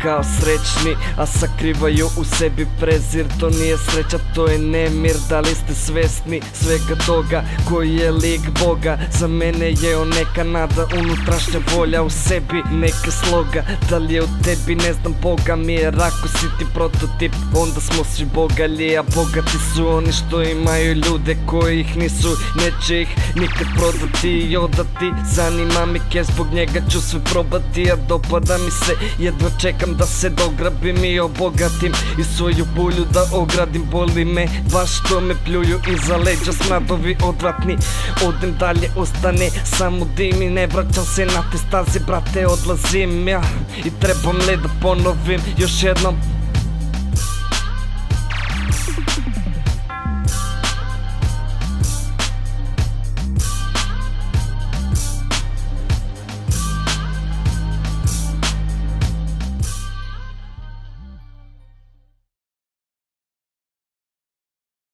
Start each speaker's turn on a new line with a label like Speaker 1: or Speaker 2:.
Speaker 1: kao srećni, a sakrivaju u sebi prezir. To nije sreća, to je nemir. Da li ste svesni svega toga? Koji je lik Boga? Za mene je on neka nada, unutrašnja volja u sebi, neka sloga. Da li je u tebi, ne znam, Boga mi jer ako si ti prototip, onda smo svi bogalji. A bogati su oni što imaju ljude koji ih nisu, neće ih nikad prodati i odati. Zanima mi kje, zbog njega ću sve probati, a dopada mi se, jedva čekam da se dograbim i obogatim i svoju bulju da ogradim. Boli me baš što me pljuju iza leđa smradovi odvratni. Odem dalje, ostane samo dim i ne vraćam se na te staze, brate, odlazim ja i trebam li da ponovim još jednom